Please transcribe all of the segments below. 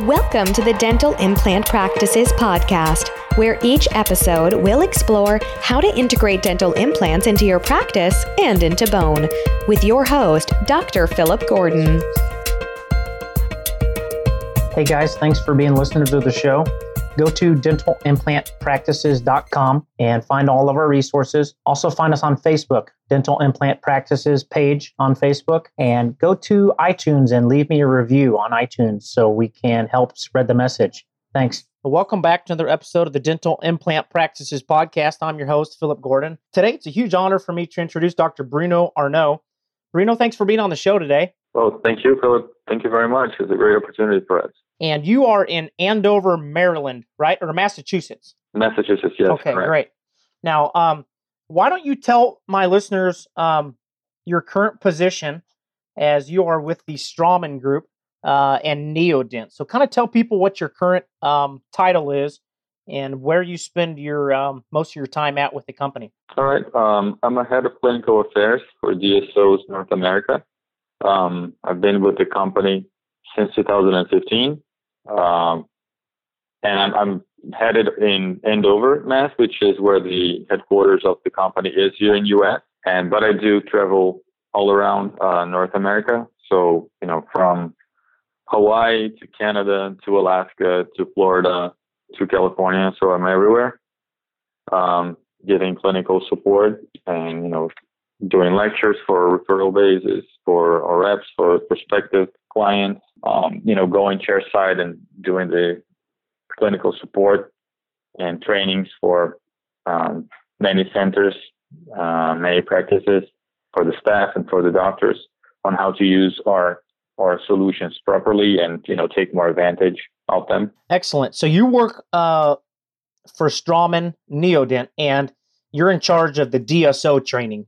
Welcome to the Dental Implant Practices podcast, where each episode will explore how to integrate dental implants into your practice and into bone, with your host, Dr. Philip Gordon. Hey guys, thanks for being listeners to the show. Go to dental-implant-practices.com and find all of our resources. Also find us on Facebook, Dental Implant Practices page on Facebook, and go to iTunes and leave me a review on iTunes so we can help spread the message. Thanks. Welcome back to another episode of the Dental Implant Practices podcast. I'm your host, Philip Gordon. Today, it's a huge honor for me to introduce Dr. Bruno Arnaud. Bruno, thanks for being on the show today. Well, thank you, Philip. Thank you very much. It's a great opportunity for us. And you are in Andover, Maryland, right? Or Massachusetts? Massachusetts, yes. Okay, correct. Great. Now, why don't you tell my listeners your current position as you are with the Straumann Group and Neodent. So kind of tell people what your current title is and where you spend your most of your time at with the company. All right. I'm a head of clinical affairs for DSOs North America. I've been with the company since 2015. And I'm headed in Andover, Mass, which is where the headquarters of the company is here in U.S. But I do travel all around North America. So, from Hawaii to Canada to Alaska to Florida to California. So I'm everywhere, giving clinical support and, doing lectures for referral basis for our reps, for prospective clients, going chairside and doing the clinical support and trainings for many centers, many practices, for the staff and for the doctors on how to use our solutions properly and, take more advantage of them. Excellent. So you work for Straumann Neodent, and you're in charge of the DSO training.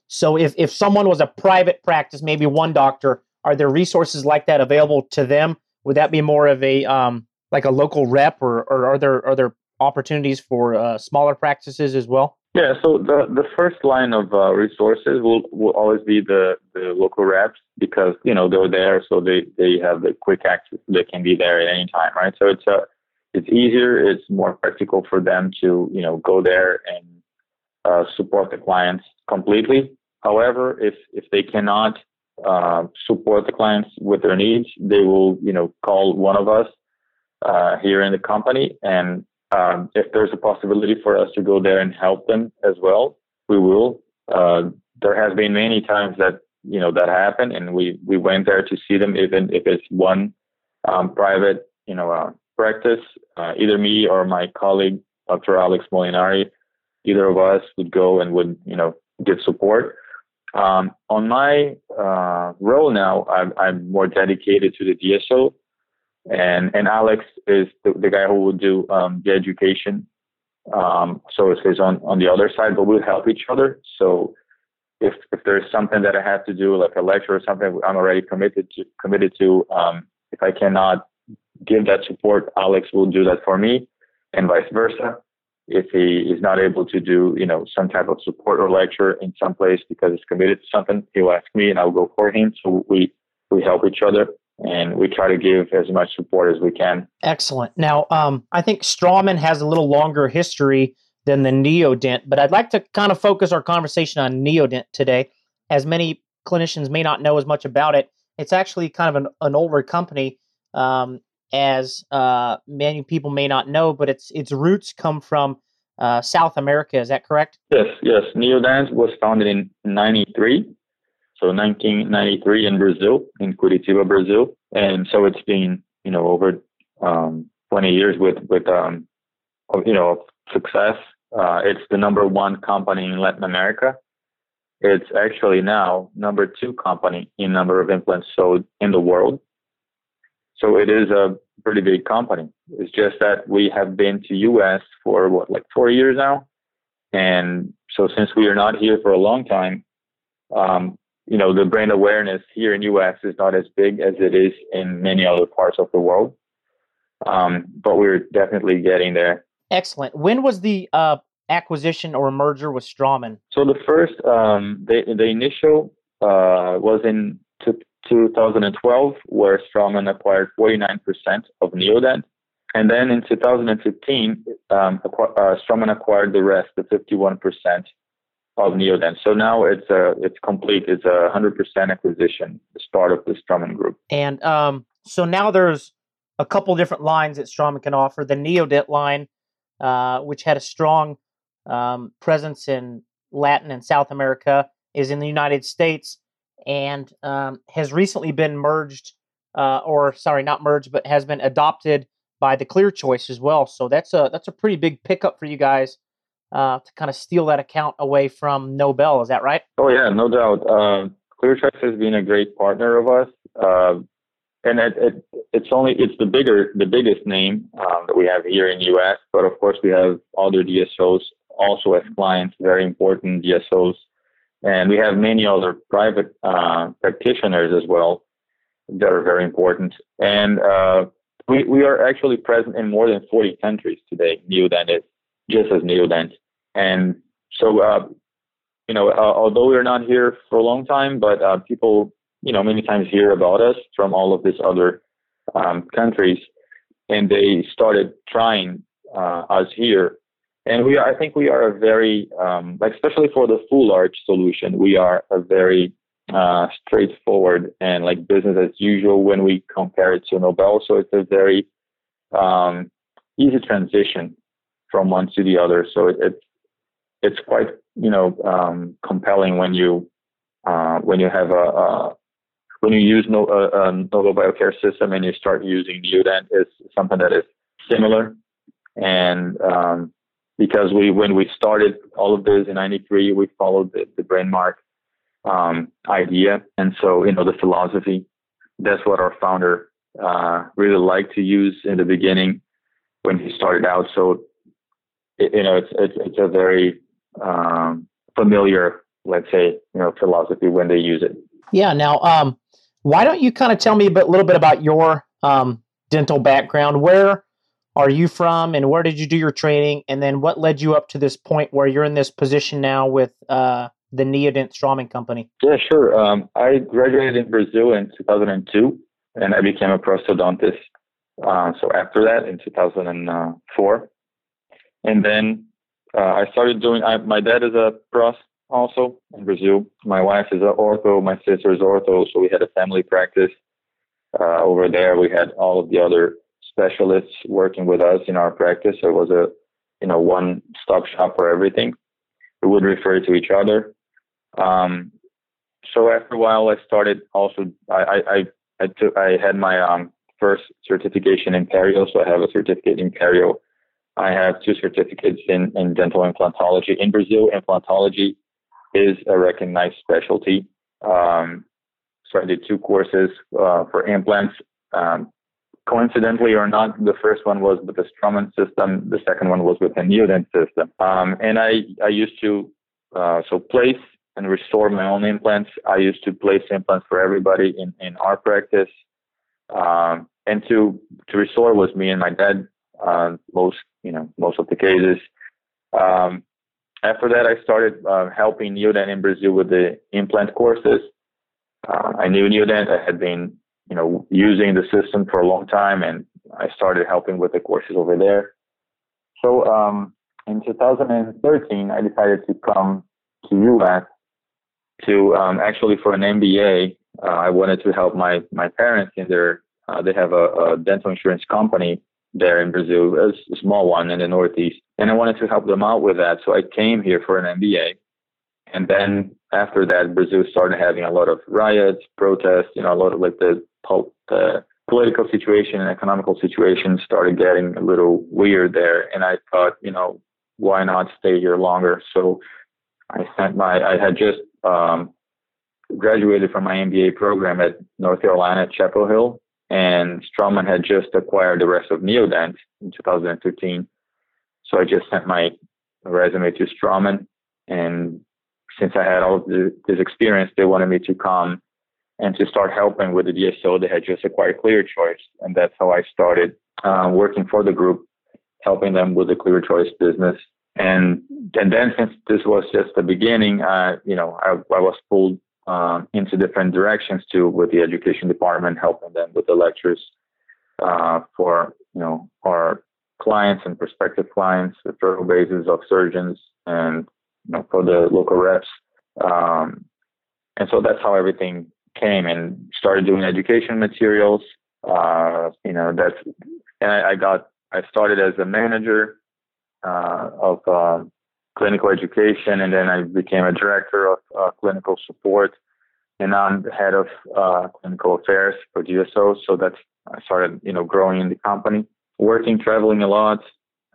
So if someone was a private practice, maybe one doctor, are there resources like that available to them? Would that be more of a like a local rep, or are there opportunities for smaller practices as well? Yeah, so the first line of resources will always be the local reps, because they're there, so they have the quick access. They can be there at any time, right? So it's easier, it's more practical for them to go there and support the clients completely. However, if they cannot support the clients with their needs, they will call one of us here in the company, and if there's a possibility for us to go there and help them as well, we will. There has been many times that that happened, and we went there to see them, even if it's one private practice. Either me or my colleague, Dr. Alex Molinari, either of us would go and would give support. On my role now, I'm more dedicated to the DSO. And Alex is the guy who will do the education. So it's on the other side, but we'll help each other. So if there's something that I have to do, like a lecture or something, I'm already committed to. If I cannot give that support, Alex will do that for me, and vice versa. If he is not able to do some type of support or lecture in some place because he's committed to something, he will ask me, and I'll go for him. So we help each other. And we try to give as much support as we can. Excellent. Now, I think Straumann has a little longer history than the Neodent, but I'd like to kind of focus our conversation on Neodent today. As many clinicians may not know as much about it, it's actually kind of an older company, as many people may not know, but its roots come from South America. Is that correct? Yes. Neodent was founded in 1993. So 1993 in Brazil, in Curitiba, Brazil. And so it's been, over 20 years with success. It's the number one company in Latin America. It's actually now number 2 company in number of implants sold in the world. So it is a pretty big company. It's just that we have been to U.S. for 4 years now. And so since we are not here for a long time, the brand awareness here in U.S. is not as big as it is in many other parts of the world. But we're definitely getting there. Excellent. When was the acquisition or merger with Straumann? So the first, the initial was in 2012, where Straumann acquired 49% of Neodent. And then in 2015, Straumann acquired the rest, the 51% of Neodent. So now it's complete. It's a 100% acquisition as part of the Straumann group. And so now there's a couple different lines that Straumann can offer. The Neodent line, which had a strong presence in Latin and South America, is in the United States and has recently been not merged, but has been adopted by the Clear Choice as well. So that's a pretty big pickup for you guys to kind of steal that account away from Nobel. Is that right? Oh yeah, no doubt. Clear Choice has been a great partner of us, and it's the biggest name that we have here in the U.S. But of course, we have other DSOs also as clients, very important DSOs, and we have many other private practitioners as well that are very important. And we are actually present in more than 40 countries today. Neodent is just as Neodent. And so, although we're not here for a long time, but people, many times hear about us from all of these other countries, and they started trying us here. And I think we are a very, especially for the full arch solution, we are a very straightforward and like business as usual when we compare it to Nobel. So it's a very easy transition from one to the other. So it's quite compelling when you have when you use Nobel Biocare system and you start using Neodent. It's something that is similar. And because when we started all of this in '93, we followed the brain mark idea, and so the philosophy. That's what our founder really liked to use in the beginning when he started out. So it's a very familiar, let's say, philosophy when they use it. Yeah. Now, why don't you kind of tell me a little bit about your dental background? Where are you from, and where did you do your training? And then what led you up to this point where you're in this position now with the Neodent Straumann company? Yeah, sure. I graduated in Brazil in 2002, and I became a prosthodontist. So after that, in 2004, and then I started doing. My dad is a prost also in Brazil. My wife is an ortho. My sister is ortho. So we had a family practice over there. We had all of the other specialists working with us in our practice. So it was a one-stop shop for everything. We would refer to each other. So after a while, I started also. I had my first certification in perio. So I have a certificate in perio. I have 2 certificates in dental implantology. In Brazil, implantology is a recognized specialty. So I did 2 courses for implants. Coincidentally or not, the first one was with the Straumann system. The second one was with the Neodent system. And I used to place and restore my own implants. I used to place implants for everybody in our practice. And to restore was me and my dad, most of the cases. After that, I started helping Neodent in Brazil with the implant courses. I knew Neodent. I had been using the system for a long time, and I started helping with the courses over there. So in 2013, I decided to come to U.S. to actually for an MBA. I wanted to help my parents in their. They have a dental insurance company there in Brazil, a small one in the Northeast, and I wanted to help them out with that. So I came here for an MBA, and then after that, Brazil started having a lot of riots, protests. A lot of the political situation and economical situation started getting a little weird there, and I thought, why not stay here longer? So I had just graduated from my MBA program at North Carolina at Chapel Hill, and Straumann had just acquired the rest of Neodent in 2013. So I just sent my resume to Straumann, and since I had all of this experience, they wanted me to come and to start helping with the DSO. They had just acquired Clear Choice, and that's how I started working for the group, helping them with the Clear Choice business. And then since this was just the beginning, I was pulled into different directions too, with the education department, helping them with the lectures for our clients and prospective clients, referral basis of surgeons, and for the local reps. And so that's how everything came, and started doing education materials. I started as a manager of clinical education, and then I became a director of clinical support, and now I'm the head of clinical affairs for GSO. So I started, growing in the company, traveling a lot,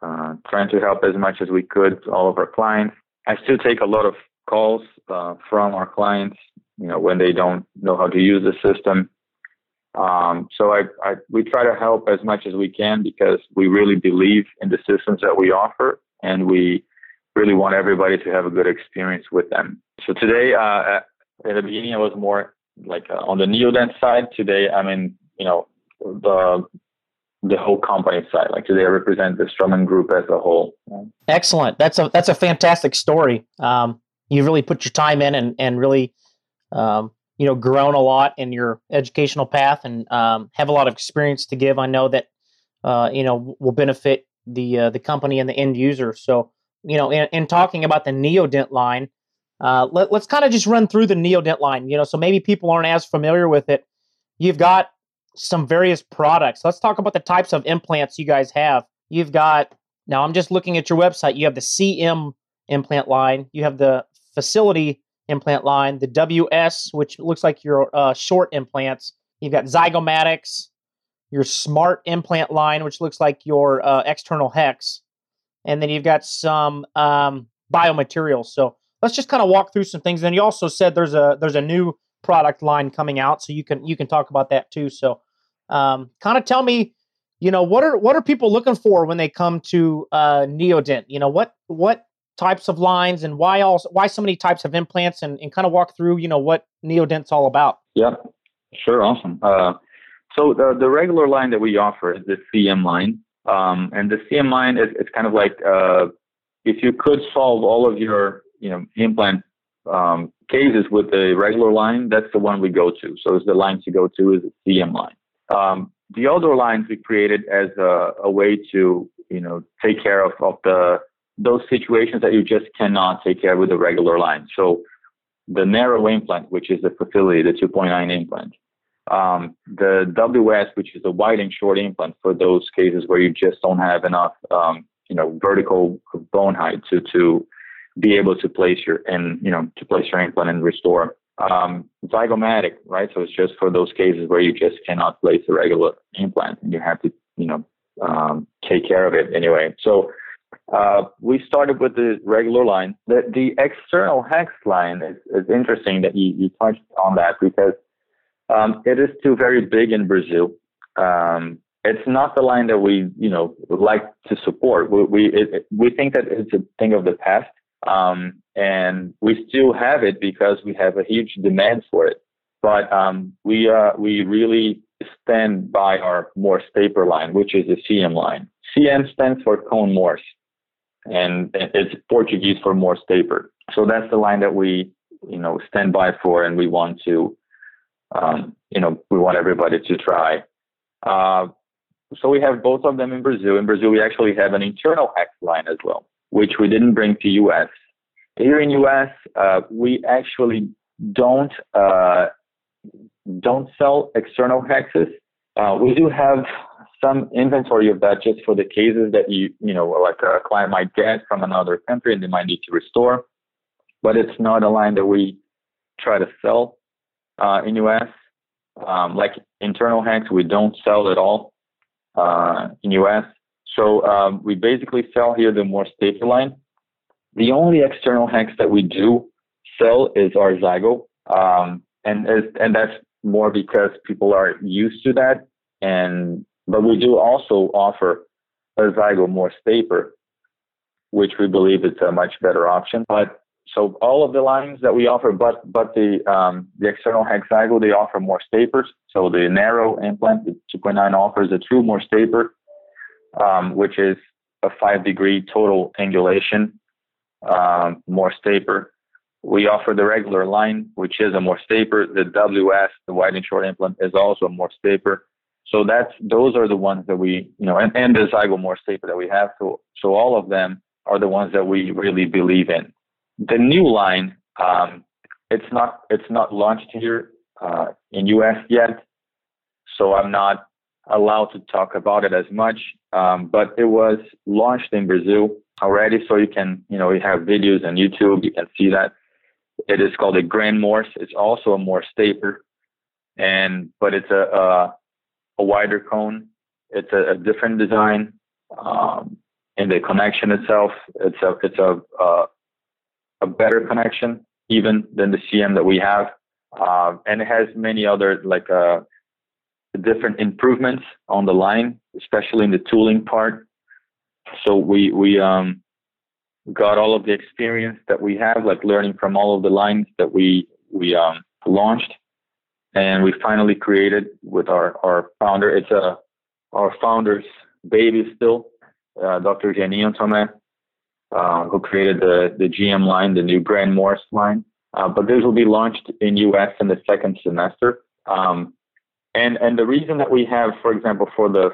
trying to help as much as we could all of our clients. I still take a lot of calls from our clients, when they don't know how to use the system. So we try to help as much as we can, because we really believe in the systems that we offer, and we really want everybody to have a good experience with them. So today, at the beginning, I was more like on the Neodent side. Today, I'm in, the whole company side. Like today, I represent the Straumann Group as a whole. Excellent. That's a fantastic story. You really put your time in and really, grown a lot in your educational path, and have a lot of experience to give. I know that, will benefit the company and the end user. So, in talking about the Neodent line, let's kind of just run through the Neodent line, so maybe people aren't as familiar with it. You've got some various products. Let's talk about the types of implants you guys have. Now I'm just looking at your website. You have the CM implant line. You have the facility implant line, the WS, which looks like your short implants. You've got Zygomatics, your smart implant line, which looks like your external hex. And then you've got some biomaterials. So let's just kind of walk through some things. And you also said there's a new product line coming out, so you can talk about that too. So kind of tell me, what are people looking for when they come to Neodent? What types of lines, and why so many types of implants, and kind of walk through, what Neodent's all about. Yeah, sure. Awesome. So the regular line that we offer is the CM line. And the CM line is kind of like, if you could solve all of your, implant cases with the regular line, that's the one we go to. So it's the line to go to is the CM line. The other lines we created as a way to, take care of those situations that you just cannot take care of with the regular line. So the narrow implant, which is the facility, the 2.9 implant. The WS, which is the wide and short implant for those cases where you just don't have enough, vertical bone height to be able to place your implant and restore. Zygomatic, right? So it's just for those cases where you just cannot place a regular implant and you have to, take care of it anyway. So we started with the regular line. The external hex line is interesting that you touched on that, because it is still very big in Brazil. It's not the line that we, would like to support. We think that it's a thing of the past, and we still have it because we have a huge demand for it. But we really stand by our Morse taper line, which is the CM line. CM stands for cone Morse, and it's Portuguese for Morse taper. So that's the line that we, stand by for, and we want to. We want everybody to try. So we have both of them in Brazil. In Brazil, we actually have an internal hex line as well, which we didn't bring to US. Here in US, we actually don't sell external hexes. We do have some inventory of that just for the cases that like a client might get from another country and they might need to restore. But it's not a line that we try to sell in US. Like internal hex, we don't sell at all in US. So we basically sell here the Morse taper line. The only external hex that we do sell is our Zygo, and that's more because people are used to that. But we do also offer a Zygo Morse taper, which we believe is a much better option. But so all of the lines that we offer, but the external hex Zygo, they offer Morse tapers. So the narrow implant, the 2.9 offers a true Morse taper, which is a 5-degree total angulation Morse taper. We offer the regular line, which is a Morse taper. The WS, the wide and short implant, is also a Morse taper. So those are the ones that we, and the Zygo Morse taper that we have. So all of them are the ones that we really believe in. The new line, it's not launched here in US yet, so I'm not allowed to talk about it as much. But it was launched in Brazil already, so you can, you have videos on YouTube, you can see that. It is called a Grand Morse. It's also a Morse taper, but it's a wider cone. It's a different design. In the connection itself, it's a better connection even than the CM that we have, and it has many other different improvements on the line, especially in the tooling part. So we got all of the experience that we have, learning from all of the lines that we launched, and we finally created with our founder. It's our founder's baby still, Dr. Neodent&nbsp, who created the GM line, the new Grand Morse line. But this will be launched in US in the second semester. And the reason that we have, for example, for the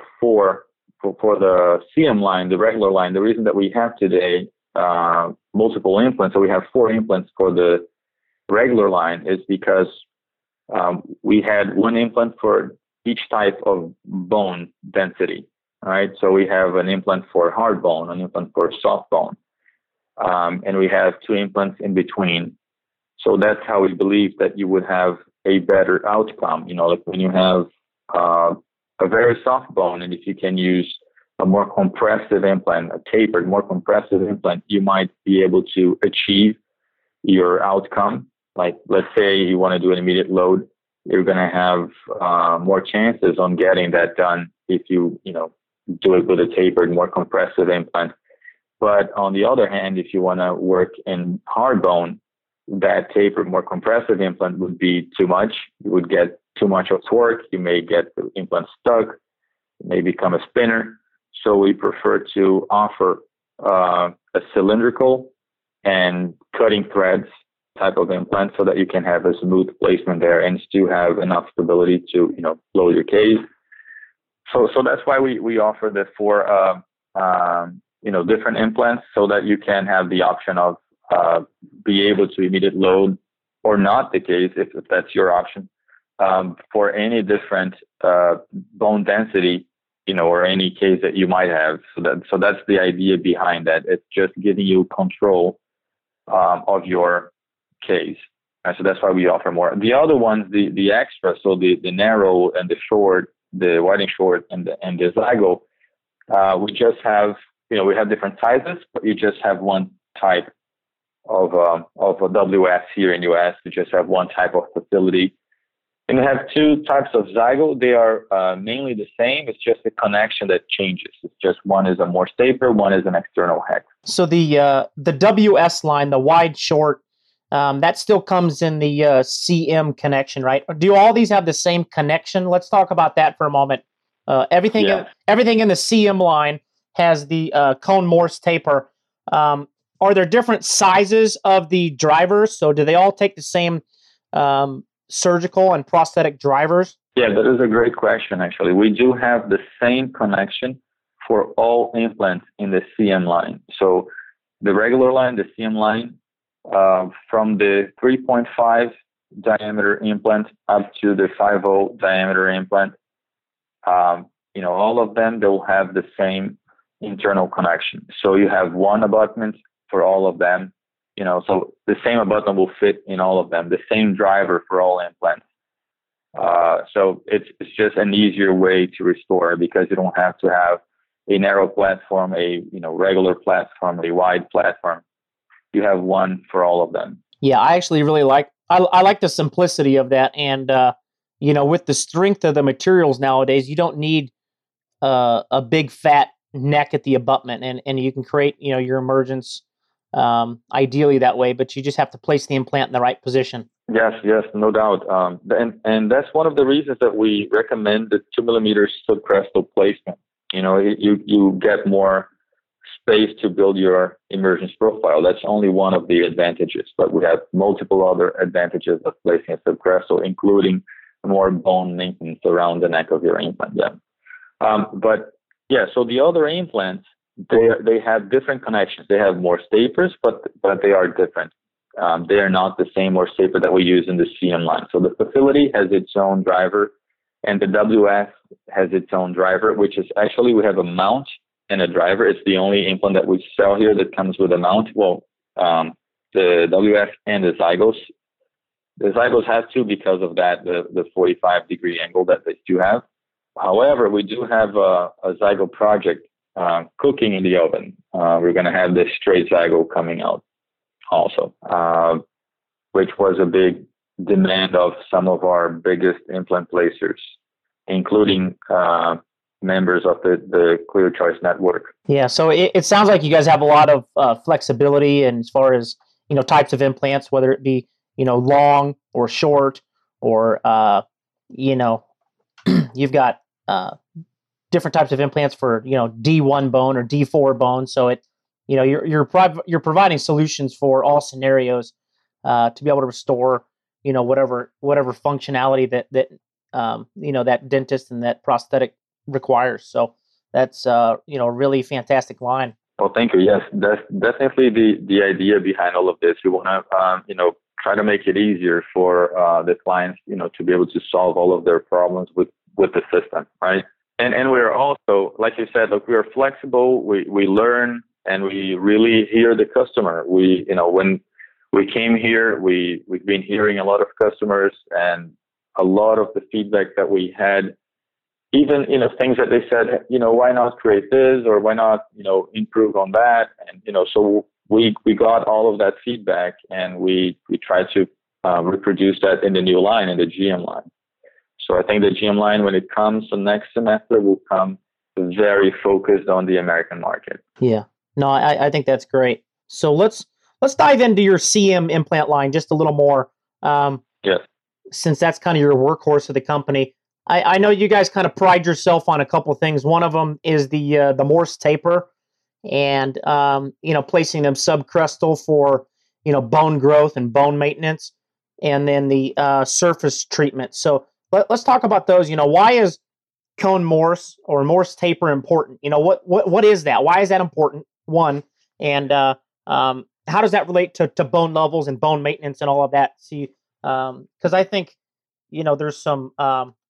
CM line, the regular line, the reason that we have today multiple implants, so we have 4 implants for the regular line, is because we had 1 implant for each type of bone density. All right, so we have an implant for hard bone, an implant for soft bone, and we have 2 implants in between. So that's how we believe that you would have a better outcome. When you have a very soft bone, and if you can use a more compressive implant, a tapered, more compressive implant, you might be able to achieve your outcome. Like, let's say you want to do an immediate load, you're going to have more chances on getting that done if you do it with a tapered, more compressive implant. But on the other hand, if you want to work in hard bone, that tapered, more compressive implant would be too much. You would get too much of torque. You may get the implant stuck. It may become a spinner. So we prefer to offer a cylindrical and cutting threads type of implant so that you can have a smooth placement there and still have enough stability to, load your case. So that's why we offer the 4, different implants, so that you can have the option of be able to immediate load or not the case, if that's your option, for any different bone density, or any case that you might have. So that's the idea behind that. It's just giving you control of your case. And so that's why we offer more. The other ones, the extra, so the narrow and the short, the wide and short, and the Zygo, we just have, we have different sizes, but you just have one type of a WS here in US. You just have one type of facility. And we have 2 types of Zygo. They are mainly the same. It's just the connection that changes. It's just one is a Morse taper, one is an external hex. So the WS line, the wide short, that still comes in the CM connection, right? Do all these have the same connection? Let's talk about that for a moment. Everything in the CM line has the cone Morse taper. Are there different sizes of the drivers? So do they all take the same surgical and prosthetic drivers? Yeah, that is a great question, actually. We do have the same connection for all implants in the CM line. So the regular line, the CM line, from the 3.5 diameter implant up to the 5.0 diameter implant, all of them, they will have the same internal connection. So you have one abutment for all of them. So the same abutment will fit in all of them, the same driver for all implants. So it's just an easier way to restore, because you don't have to have a narrow platform, a regular platform, a wide platform. You have one for all of them. Yeah, I actually really like the simplicity of that, and with the strength of the materials nowadays, you don't need a big fat neck at the abutment, and you can create your emergence ideally that way, but you just have to place the implant in the right position. Yes, no doubt. And that's one of the reasons that we recommend the 2 millimeter subcrestal placement. You get more space to build your emergence profile. That's only one of the advantages, but we have multiple other advantages of placing a subcrestal, including more bone maintenance around the neck of your implant. So the other implants, they have different connections. They have Morse tapers, but they are different. They are not the same Morse taper that we use in the CM line. So the facility has its own driver, and the WF has its own driver, which is actually, we have a mount and a driver. It's the only implant that we sell here that comes with a mount. Well, the WF and the Zygos. The Zygos have two because of that, the 45-degree angle that they do have. However, we do have a Zygo project cooking in the oven. We're going to have this straight Zygo coming out also, which was a big demand of some of our biggest implant placers, including members of the Clear Choice Network. Yeah, so it sounds like you guys have a lot of flexibility, and as far as types of implants, whether it be long or short, or you've got different types of implants for D1 bone or D4 bone. So you're providing solutions for all scenarios to be able to restore whatever functionality that that dentist and that prosthetic requires. So that's really fantastic line. Well, thank you. Yes, that's definitely the idea behind all of this. We want to try to make it easier for the clients to be able to solve all of their problems with the system, right? And we're also, like you said, look, we are flexible. We learn and we really hear the customer. When we came here, we've been hearing a lot of customers, and a lot of the feedback that we had, even, things that they said, why not create this, or why not, improve on that? And, so we got all of that feedback, and we tried to reproduce that in the new line, in the GM line. So I think the GM line, when it comes to next semester, will come very focused on the American market. Yeah, no, I think that's great. So let's dive into your CM implant line just a little more. Yes. Since that's kind of your workhorse of the company. I know you guys kind of pride yourself on a couple of things. One of them is the Morse taper, and placing them subcrestal for bone growth and bone maintenance, and then the surface treatment. So let's talk about those. Why is cone Morse or Morse taper important? What is that? Why is that important? One, and how does that relate to bone levels and bone maintenance and all of that? See, because I think there's some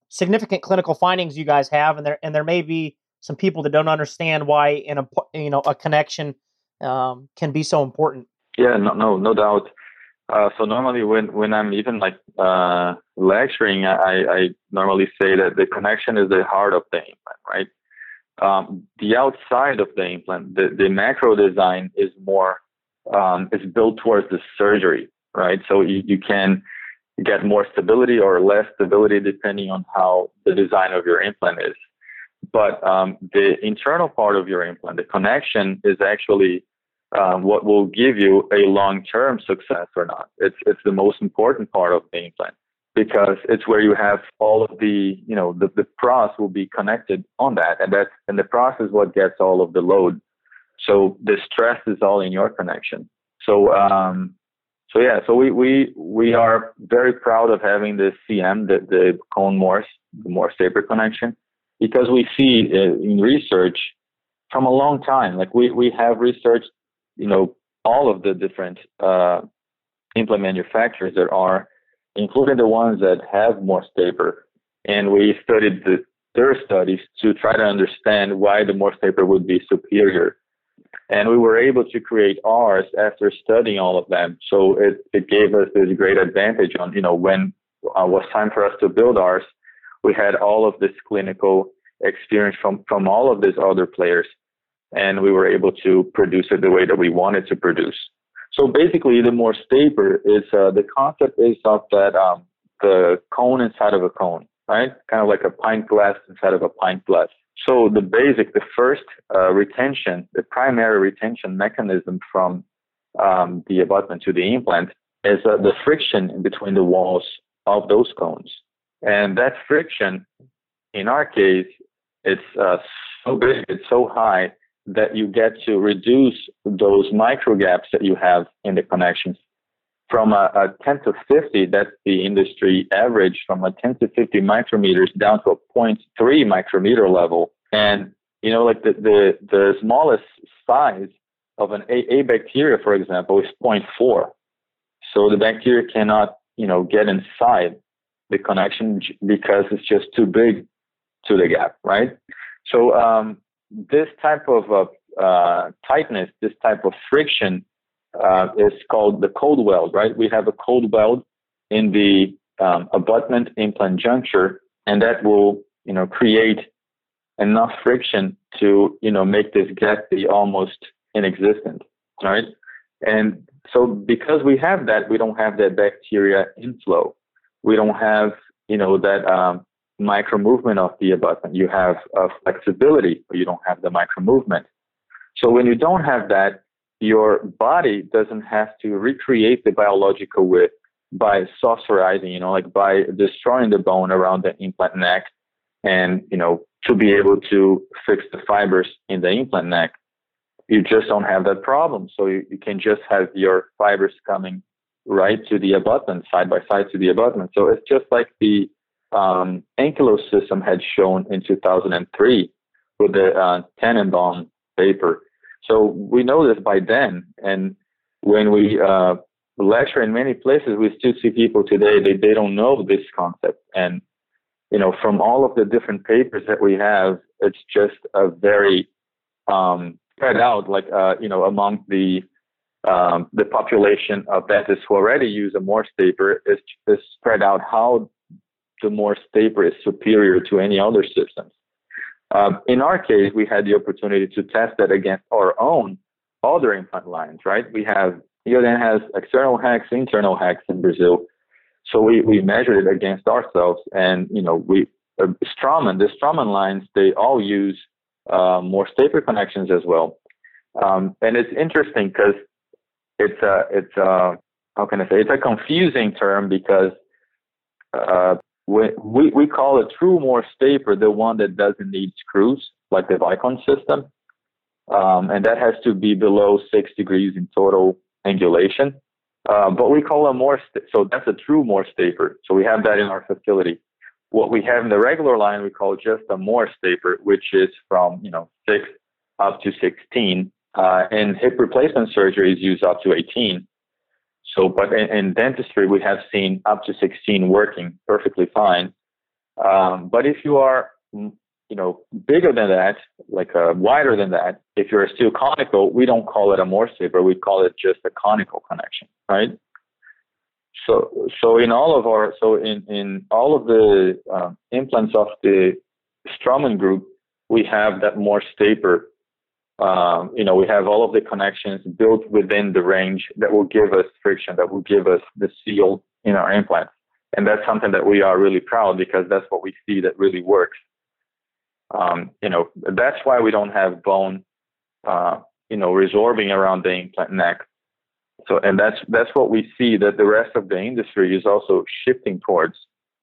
significant clinical findings you guys have, and there may be some people that don't understand why a connection can be so important. Yeah, no doubt. So normally when I'm even lecturing, I normally say that the connection is the heart of the implant, right? The outside of the implant, the macro design is more is built towards the surgery, right? So you can get more stability or less stability depending on how the design of your implant is. But the internal part of your implant, the connection, is actually what will give you a long-term success or not. It's the most important part of the implant, because it's where you have all of the pros will be connected on that, and the pros is what gets all of the load. So the stress is all in your connection. So we are very proud of having this CM, the cone Morse, the Morse taper connection, because we see in research from a long time, we have researched, all of the different implant manufacturers there are, including the ones that have Morse taper, and we studied their studies to try to understand why the Morse taper would be superior. And we were able to create ours after studying all of them. So it gave us this great advantage on, when it was time for us to build ours, we had all of this clinical experience from all of these other players, and we were able to produce it the way that we wanted to produce. So basically, the Morse taper is, the concept is of that, the cone inside of a cone, right? Kind of like a pint glass inside of a pint glass. So the first retention, the primary retention mechanism from the abutment to the implant is the friction in between the walls of those cones. And that friction, in our case, it's so big, it's so high that you get to reduce those micro gaps that you have in the connections from a 10 to 50, that's the industry average, from a 10 to 50 micrometers down to a 0.3 micrometer level. And, like the smallest size of a bacteria, for example, is 0.4. So the bacteria cannot, get inside the connection because it's just too big to the gap, right? So this type of tightness, this type of friction is called the cold weld, right? We have a cold weld in the abutment implant juncture, and that will, create enough friction to, make this gap be almost inexistent, right? And so because we have that, we don't have that bacteria inflow. We don't have, that micro movement of the abutment. You have flexibility, but you don't have the micro movement. So when you don't have that, your body doesn't have to recreate the biological width by saucerizing, like by destroying the bone around the implant neck and, to be able to fix the fibers in the implant neck. You just don't have that problem. So you can just have your fibers coming right to the abutment, side by side to the abutment. So it's just like the ankylosing system had shown in 2003 with the Tannenbaum paper. So we know this by then. And when we lecture in many places, we still see people today, they don't know this concept. And, from all of the different papers that we have, it's just a very spread out, like, among the population of dentists who already use a Morse taper is spread out how the Morse taper is superior to any other systems. In our case, we had the opportunity to test that against our own other implant lines, right? We have, Neodent has external hex, internal hex in Brazil. So we measured it against ourselves, and, the Straumann lines, they all use Morse taper connections as well. And it's interesting because it's how can I say, it's a confusing term because we call a true Morse taper the one that doesn't need screws, like the Vicon system. And that has to be below 6 degrees in total angulation. But we call a Morse, so that's a true Morse taper. So we have that in our facility. What we have in the regular line, we call just a Morse taper, which is from, 6 up to 16. And hip replacement surgeries use up to 18. So, but in dentistry, we have seen up to 16 working perfectly fine. But if you are, bigger than that, like wider than that, if you're still conical, we don't call it a Morse taper. We call it just a conical connection, right? So in all of our, in all of the implants of the Straumann group, we have that Morse taper. We have all of the connections built within the range that will give us friction, that will give us the seal in our implants. And that's something that we are really proud because that's what we see that really works. That's why we don't have bone, resorbing around the implant neck. So, and that's what we see that the rest of the industry is also shifting towards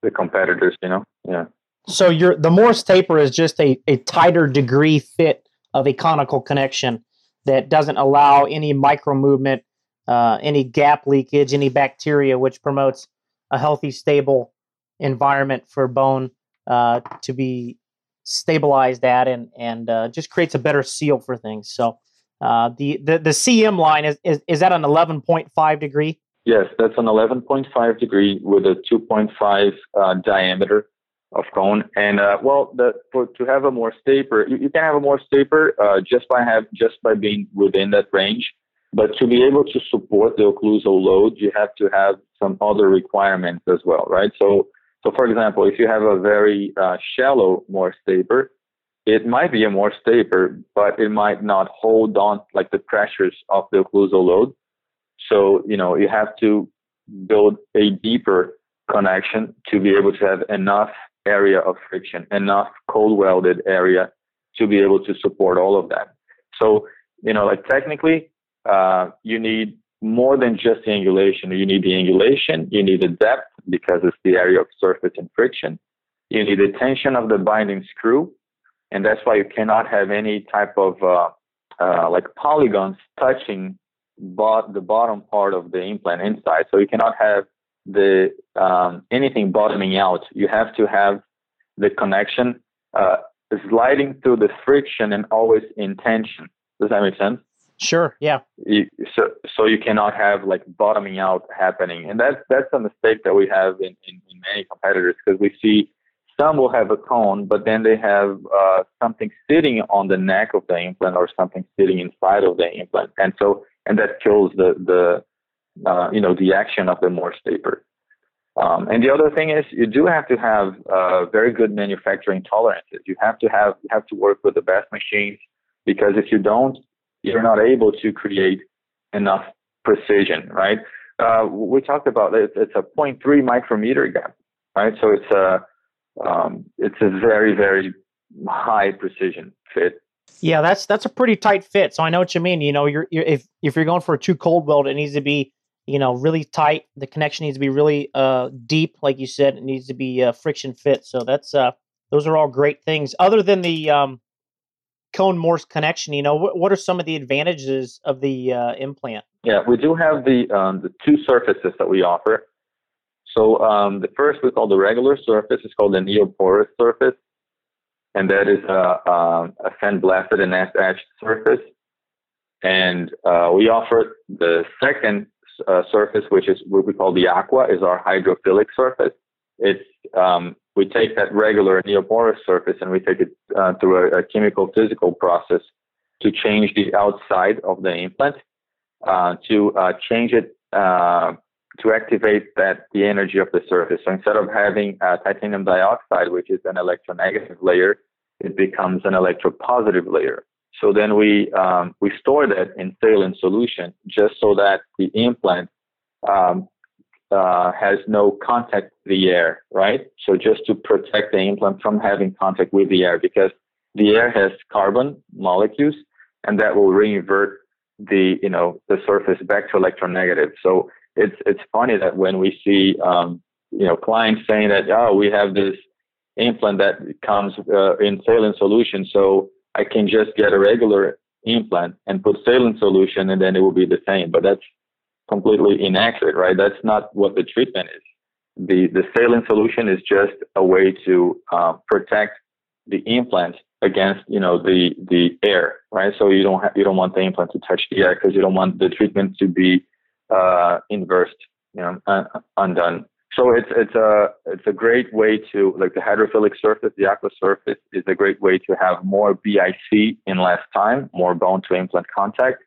the competitors, yeah. So the Morse taper is just a tighter degree fit of a conical connection that doesn't allow any micro movement, any gap leakage, any bacteria, which promotes a healthy, stable environment for bone to be stabilized at, and just creates a better seal for things. So the CM line is that an 11.5 degree? Yes, that's an 11.5 degree with a 2.5 diameter of cone. And to have a Morse taper, you can have a Morse taper just by being within that range. But to be able to support the occlusal load, you have to have some other requirements as well, right? So for example, if you have a very shallow Morse taper, it might be a Morse taper, but it might not hold on like the pressures of the occlusal load. So, you have to build a deeper connection to be able to have enough area of friction, enough cold welded area to be able to support all of that. So, technically, you need more than just the angulation. You need the angulation, you need the depth because it's the area of surface and friction. You need the tension of the binding screw, and that's why you cannot have any type of like polygons touching the bottom part of the implant inside. So you cannot have the anything bottoming out. You have to have the connection sliding through the friction and always in tension. Does that make sense? Sure. Yeah. So you cannot have like bottoming out happening, and that's a mistake that we have in many competitors, because we see some will have a cone, but then they have something sitting on the neck of the implant or something sitting inside of the implant, and that kills the action of the Morse taper. And the other thing is, you do have to have very good manufacturing tolerances. You have to work with the best machines, because if you don't, you're not able to create enough precision, right? We talked about it. It's a 0.3 micrometer gap, right? So it's a very, very high precision fit. Yeah, that's a pretty tight fit. So I know what you mean. If you're going for a too cold weld, it needs to be really tight. The connection needs to be really deep, like you said. It needs to be friction fit. So that's those are all great things. Other than the cone Morse connection, what are some of the advantages of the implant? Yeah, we do have the two surfaces that we offer. So the first we call the regular surface. It's called the neoporous surface, and that is a sandblasted and etched surface. And we offer the second surface, which is what we call the aqua, is our hydrophilic surface. It's we take that regular neoporous surface and we take it through a chemical physical process to change the outside of the implant, to change it, to activate the energy of the surface. So instead of having titanium dioxide, which is an electronegative layer, it becomes an electropositive layer. So then we store that in saline solution, just so that the implant has no contact with the air, right? So just to protect the implant from having contact with the air, because the air has carbon molecules, and that will reinvert the surface back to electronegative. So it's funny that when we see clients saying that, oh, we have this implant that comes in saline solution, so I can just get a regular implant and put saline solution and then it will be the same. But that's completely inaccurate, right? That's not what the treatment is. The saline solution is just a way to protect the implant against the air, right? So you don't want the implant to touch the air, because you don't want the treatment to be inversed, undone. So it's a great way to, like, the hydrophilic surface, the aqua surface is a great way to have more BIC in less time, more bone to implant contact.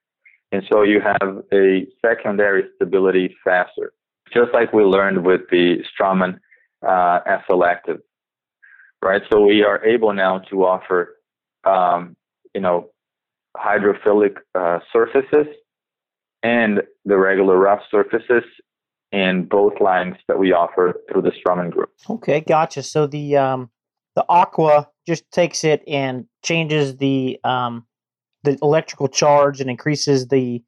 And so you have a secondary stability faster, just like we learned with the Straumann SL Active, right? So we are able now to offer, hydrophilic surfaces and the regular rough surfaces in both lines that we offer through the Straumann group. Okay, gotcha. So the aqua just takes it and changes the electrical charge and increases the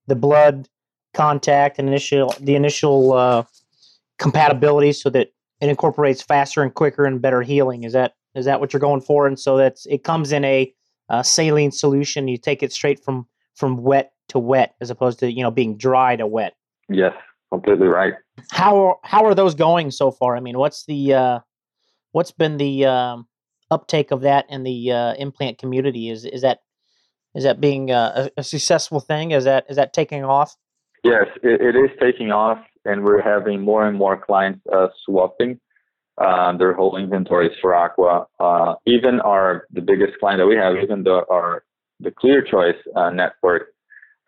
blood contact and the initial compatibility, so that it incorporates faster and quicker and better healing. Is that what you're going for? And so it comes in a saline solution. You take it straight from wet to wet, as opposed to being dry to wet. Yes, completely right. How are those going so far? I mean, what's been the uptake of that in the implant community? Is that being a successful thing? Is that taking off? Yes, it is taking off, and we're having more and more clients swapping their whole inventories for aqua. Even the biggest client that we have, even the Clear Choice network,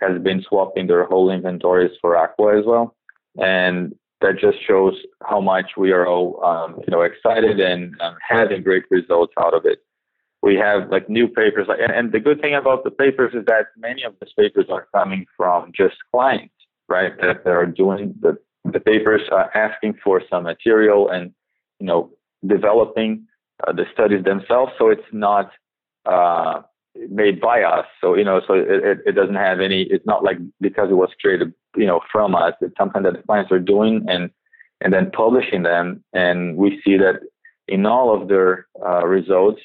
has been swapping their whole inventories for aqua as well. And that just shows how much we are all, excited and having great results out of it. We have like new papers, and the good thing about the papers is that many of these papers are coming from just clients, right? That are doing the papers, asking for some material and, developing the studies themselves. So it's not made by us. So, so it doesn't have any, it's not like because it was created, from us. It's something that the clients are doing and then publishing them. And we see that in all of their results,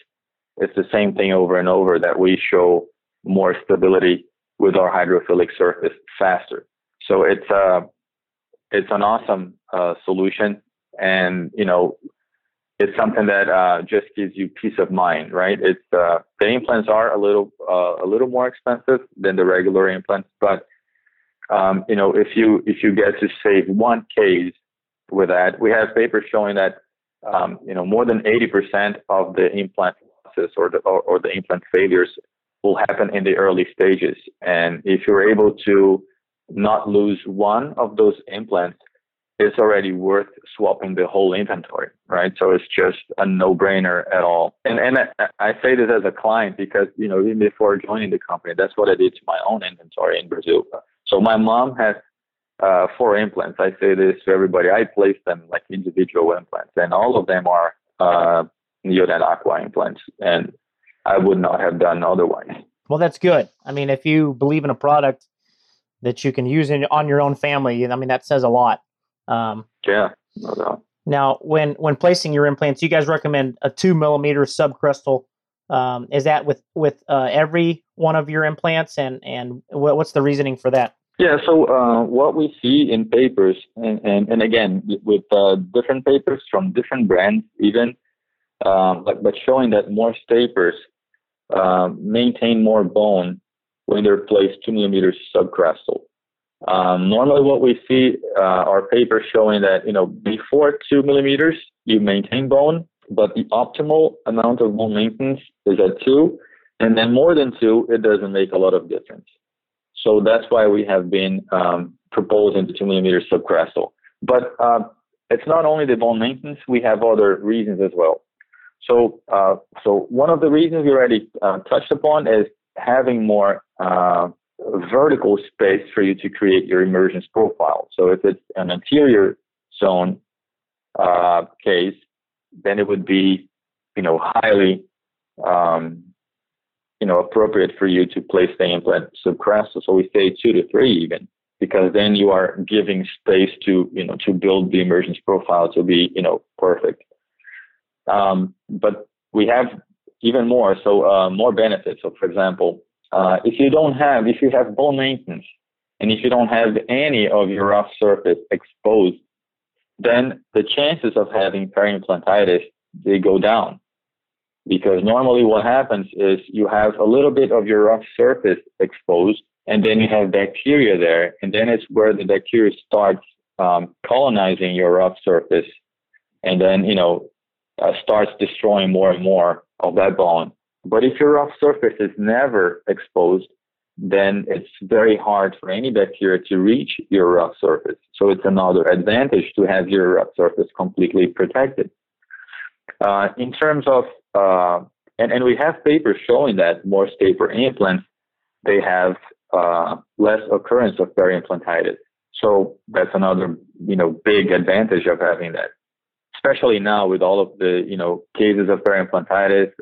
it's the same thing over and over, that we show more stability with our hydrophilic surface faster. So it's an awesome solution, and it's something that just gives you peace of mind, right? It's the implants are a little more expensive than the regular implants, but if you get to save one case with that, we have papers showing that more than 80% of the implant losses or the implant failures will happen in the early stages. And if you're able to not lose one of those implants, it's already worth swapping the whole inventory, right? So it's just a no-brainer at all. And I say this as a client because, even before joining the company, that's what I did to my own inventory in Brazil. So my mom has 4 implants. I say this to everybody. I place them like individual implants, and all of them are Neodent Aqua implants, and I would not have done otherwise. Well, that's good. I mean, if you believe in a product that you can use on your own family, that says a lot. Yeah, no doubt. Now, when placing your implants, you guys recommend a 2 millimeter subcrestal. Is that with every one of your implants, and what's the reasoning for that? Yeah, so what we see in papers, and again, with different papers from different brands even, but showing that more stapers maintain more bone when they're placed 2 millimeters subcrestal. Normally what we see are papers showing that, before 2 millimeters, you maintain bone, but the optimal amount of bone maintenance is at 2, and then more than 2, it doesn't make a lot of difference. So that's why we have been proposing the 2 millimeter subcrestal. But it's not only the bone maintenance, we have other reasons as well. So one of the reasons we already touched upon is having more vertical space for you to create your emergence profile. So if it's an anterior zone case, then it would be, highly, appropriate for you to place the implant subcrestal. So we say 2 to 3 even, because then you are giving space to build the emergence profile to be, perfect. But we have even more, so more benefits. So for example, if you have bone maintenance, and if you don't have any of your rough surface exposed, then the chances of having peri-implantitis, they go down. Because normally what happens is you have a little bit of your rough surface exposed, and then you have bacteria there, and then it's where the bacteria starts colonizing your rough surface, and then, starts destroying more and more of that bone. But if your rough surface is never exposed, then it's very hard for any bacteria to reach your rough surface. So it's another advantage to have your rough surface completely protected. In terms of, and we have papers showing that more staper implants, they have less occurrence of peri-implantitis. So that's another, big advantage of having that. Especially now with all of the, cases of peri-implantitis,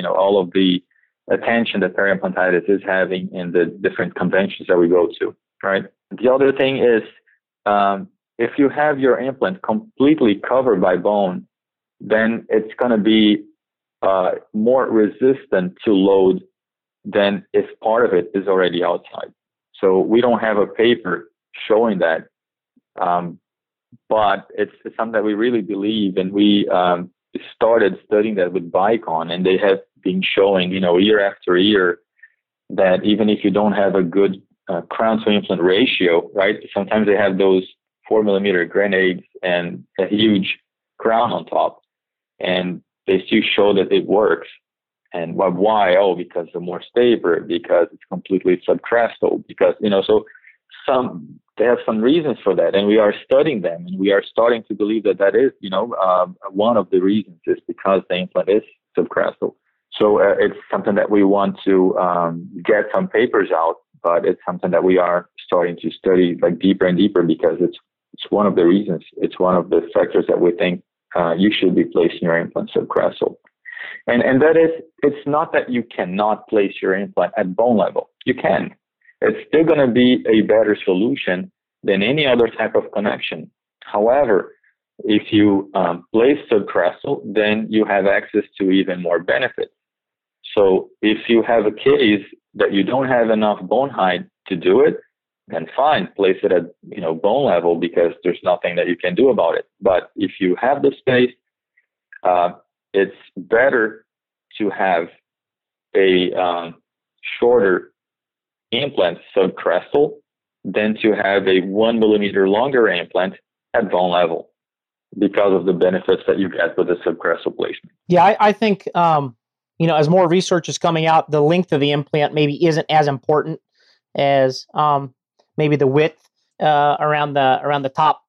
all of the attention that peri-implantitis is having in the different conventions that we go to, right? The other thing is, if you have your implant completely covered by bone, then it's going to be more resistant to load than if part of it is already outside. So we don't have a paper showing that. But it's something that we really believe, and we started studying that with Bicon, and they have been showing, year after year, that even if you don't have a good crown to implant ratio, right? Sometimes they have those 4 millimeter grenades and a huge crown on top, and they still show that it works. And why? Oh, because the more staper, because it's completely subcrestal, because, so they have some reasons for that, and we are studying them, and we are starting to believe that is, one of the reasons is because the implant is subcrestal. So it's something that we want to get some papers out, but it's something that we are starting to study like deeper and deeper, because it's one of the reasons. It's one of the factors that we think you should be placing your implant subcrestal. And that is, it's not that you cannot place your implant at bone level. You can. It's still going to be a better solution than any other type of connection. However, if you place subcrestal, then you have access to even more benefits. So if you have a case that you don't have enough bone height to do it, then fine, place it at bone level, because there's nothing that you can do about it. But if you have the space, it's better to have a shorter implant subcrestal than to have a 1 millimeter longer implant at bone level, because of the benefits that you get with the subcrestal placement. Yeah, I think as more research is coming out, the length of the implant maybe isn't as important as maybe the width around the top,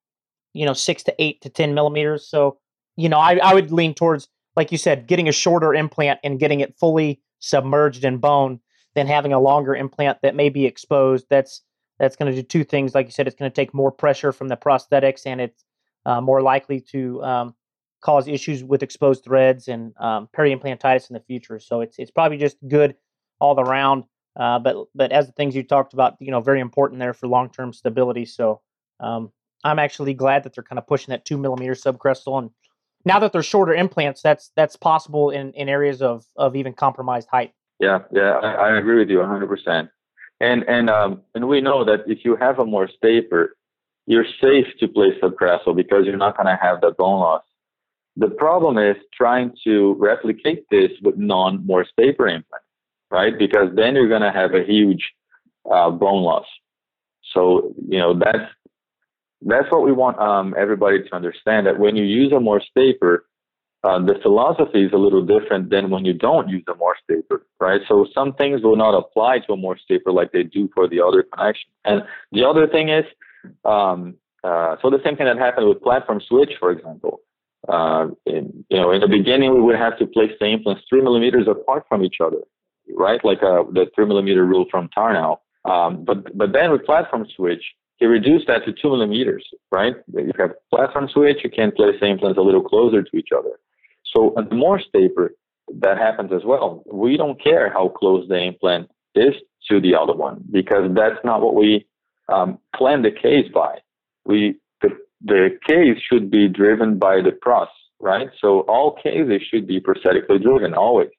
6 to 8 to 10 millimeters. So, I would lean towards, like you said, getting a shorter implant and getting it fully submerged in bone than having a longer implant that may be exposed. That's going to do two things. Like you said, it's going to take more pressure from the prosthetics, and it's more likely to cause issues with exposed threads and peri-implantitis in the future. So it's probably just good all around. But as the things you talked about, very important there for long-term stability. So I'm actually glad that they're kind of pushing that 2 millimeter subcrestal, and now that they're shorter implants, that's possible in areas of even compromised height. Yeah, I agree with you 100%. And we know that if you have a Morse taper, you're safe to place subcrestal because you're not going to have that bone loss. The problem is trying to replicate this with non-Morse taper implants, right? Because then you're going to have a huge bone loss. So, that's what we want everybody to understand, that when you use a Morse taper, the philosophy is a little different than when you don't use a Morse taper, right? So some things will not apply to a Morse taper like they do for the other connections. And the other thing is, so the same thing that happened with platform switch, for example. In the beginning, we would have to place the implants 3 millimeters apart from each other, right? Like the 3 millimeter rule from Tarnow. But then with platform switch, he reduced that to 2 millimeters, right? If you have platform switch, you can place the implants a little closer to each other. So on the Morse taper, that happens as well. We don't care how close the implant is to the other one, because that's not what we plan the case by. The case should be driven by the pros, right? So all cases should be prosthetically driven always.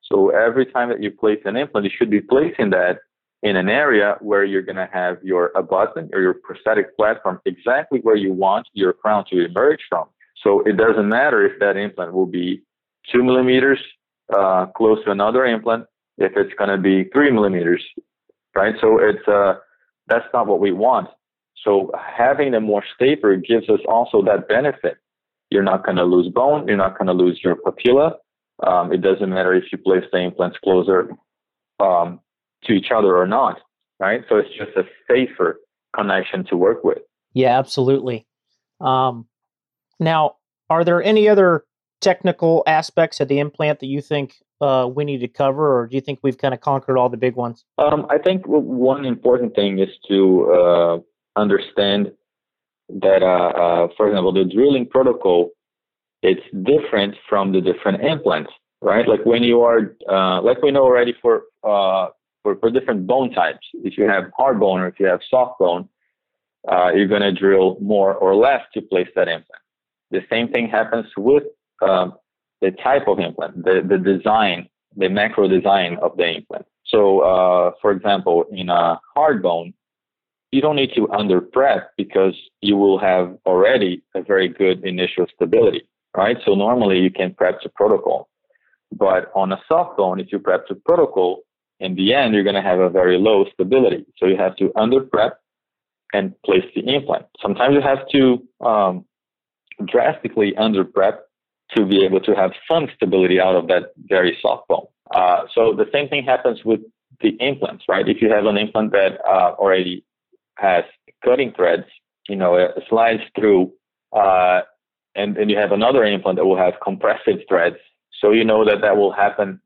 So every time that you place an implant, you should be placing that in an area where you're going to have your abutment or your prosthetic platform exactly where you want your crown to emerge from. So it doesn't matter if that implant will be 2 millimeters close to another implant, if it's going to be 3 millimeters, right? So that's not what we want. So having the Morse taper gives us also that benefit. You're not going to lose bone. You're not going to lose your papilla. It doesn't matter if you place the implants closer to each other or not, right? So it's just a safer connection to work with. Yeah, absolutely. Now, are there any other technical aspects of the implant that you think we need to cover, or do you think we've kind of conquered all the big ones? I think one important thing is to understand that, for example, the drilling protocol, it's different from the different implants, right? Like when you are, like we know already for different bone types, if you have hard bone or if you have soft bone, you're going to drill more or less to place that implant. The same thing happens with the type of implant, the design, the macro design of the implant. So, for example, in a hard bone, you don't need to under prep because you will have already a very good initial stability, right? So normally you can prep to protocol. But on a soft bone, if you prep to protocol, in the end, you're going to have a very low stability. So you have to under prep and place the implant. Sometimes you have to drastically under prep to be able to have some stability out of that very soft bone. So the same thing happens with the implants, right? If you have an implant that already has cutting threads, it slides through, and you have another implant that will have compressive threads. So you know that will happen.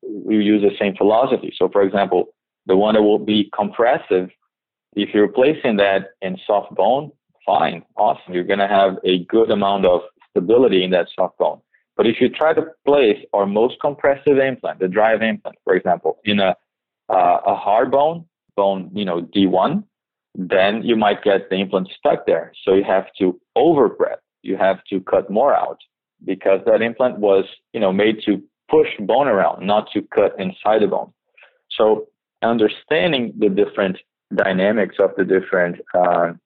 We use the same philosophy. So for example, the one that will be compressive, if you're placing that in soft bone, fine, awesome. You're going to have a good amount of stability in that soft bone. But if you try to place our most compressive implant, the drive implant, for example, in a hard bone, D1, then you might get the implant stuck there. So you have to over prep. You have to cut more out because that implant was, made to push bone around, not to cut inside the bone. So understanding the different dynamics of the different, of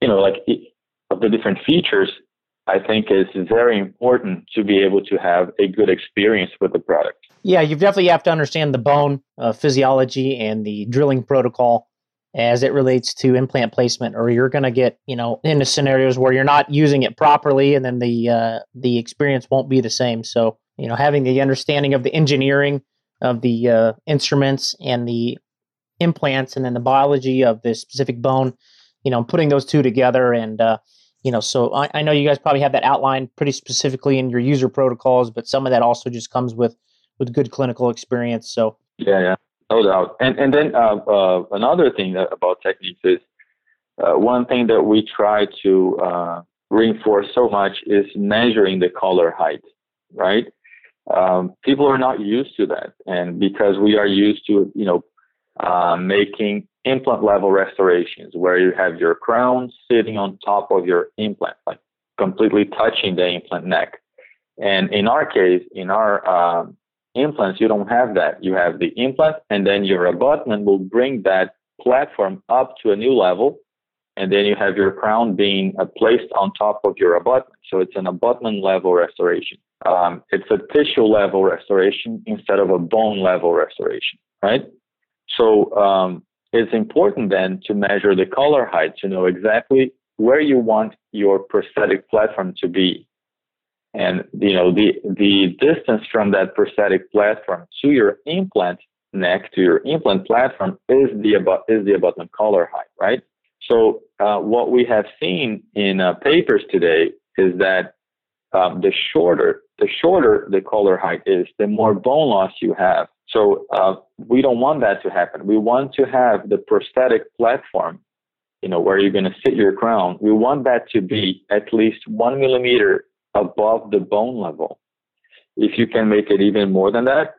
the different features, I think is very important to be able to have a good experience with the product. Yeah, you definitely have to understand the bone physiology and the drilling protocol as it relates to implant placement, or you're going to get, into scenarios where you're not using it properly, and then the experience won't be the same. So, having the understanding of the engineering of the instruments and the implants, and then the biology of the specific bone, putting those two together, and so I know you guys probably have that outlined pretty specifically in your user protocols, but some of that also just comes with good clinical experience. So yeah, no doubt. And then another thing about techniques is one thing that we try to reinforce so much is measuring the collar height, right? People are not used to that, and because we are used to making implant level restorations where you have your crown sitting on top of your implant, like completely touching the implant neck. And in our case, in our implants, you don't have that. You have the implant, and then your abutment will bring that platform up to a new level, and then you have your crown being placed on top of your abutment. So it's an abutment level restoration. It's a tissue level restoration instead of a bone level restoration, right? So it's important then to measure the collar height to know exactly where you want your prosthetic platform to be. And, the distance from that prosthetic platform to your implant neck, to your implant platform, is the abutment collar height, right? So what we have seen in papers today is that the shorter the collar height is, the more bone loss you have. So we don't want that to happen. We want to have the prosthetic platform, where you're going to sit your crown. We want that to be at least 1 millimeter above the bone level. If you can make it even more than that,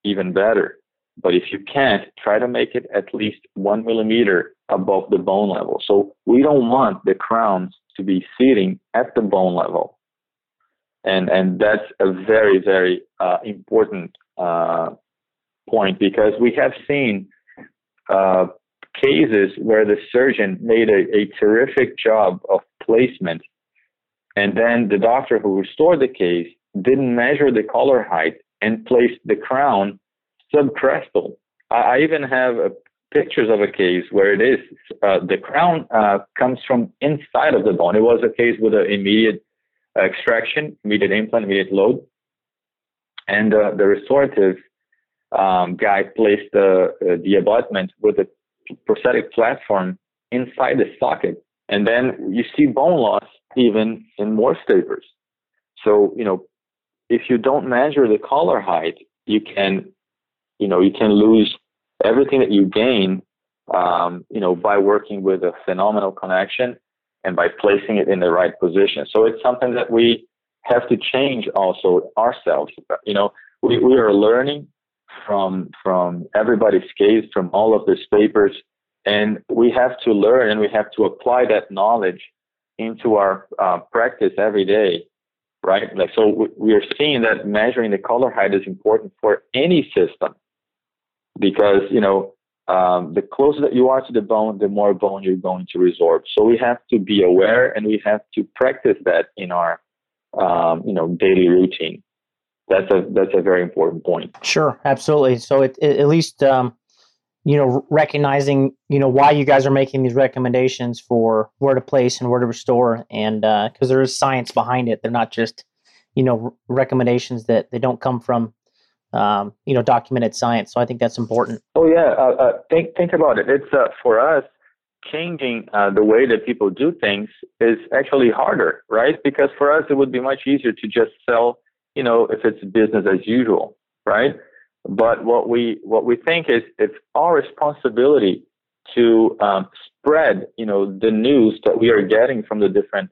even better. But if you can't, try to make it at least 1 millimeter above the bone level. So we don't want the crowns to be sitting at the bone level. And that's a very, very important point, because we have seen cases where the surgeon made a terrific job of placement, and then the doctor who restored the case didn't measure the collar height and placed the crown subcrestal. I even have pictures of a case where it is the crown comes from inside of the bone. It was a case with an immediate extraction, immediate implant, immediate load, and the restorative guy placed the abutment with a prosthetic platform inside the socket, and then you see bone loss even in Morse papers. So if you don't measure the collar height, you can lose everything that you gain, by working with a phenomenal connection and by placing it in the right position. So it's something that we have to change also ourselves. We are learning from everybody's case, from all of these papers, and we have to learn and we have to apply that knowledge into our practice every day, right? Like, so we are seeing that measuring the collar height is important for any system, because the closer that you are to the bone, the more bone you're going to resorb. So we have to be aware, and we have to practice that in our daily routine. That's a very important point. Sure, absolutely. So it at least recognizing why you guys are making these recommendations for where to place and where to restore, and because there is science behind it. They're not just recommendations that they don't come from documented science. So I think that's important. Oh yeah, think about it. It's for us, changing the way that people do things is actually harder, right? Because for us, it would be much easier to just sell, if it's business as usual, right? But what we think is it's our responsibility to spread, the news that we are getting from the different,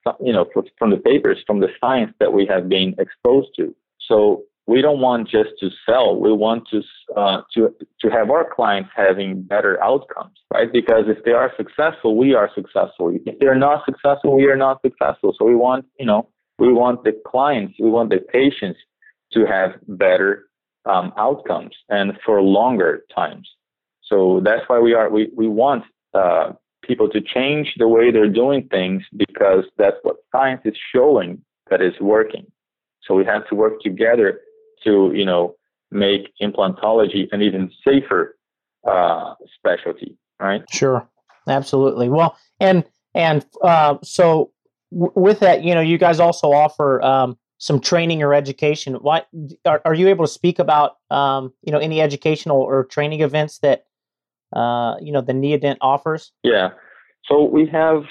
from the papers, from the science that we have been exposed to. So we don't want just to sell. We want to have our clients having better outcomes, right? Because if they are successful, we are successful. If they're not successful, we are not successful. So we want, we want the clients, we want the patients to have better outcomes and for longer times. So that's why we want people to change the way they're doing things, because that's what science is showing that is working. So we have to work together to, make implantology an even safer specialty, right? Sure, absolutely. Well, so with that, you guys also offer some training or education. Why are you able to speak about any educational or training events that the Neodent offers? Yeah. So we have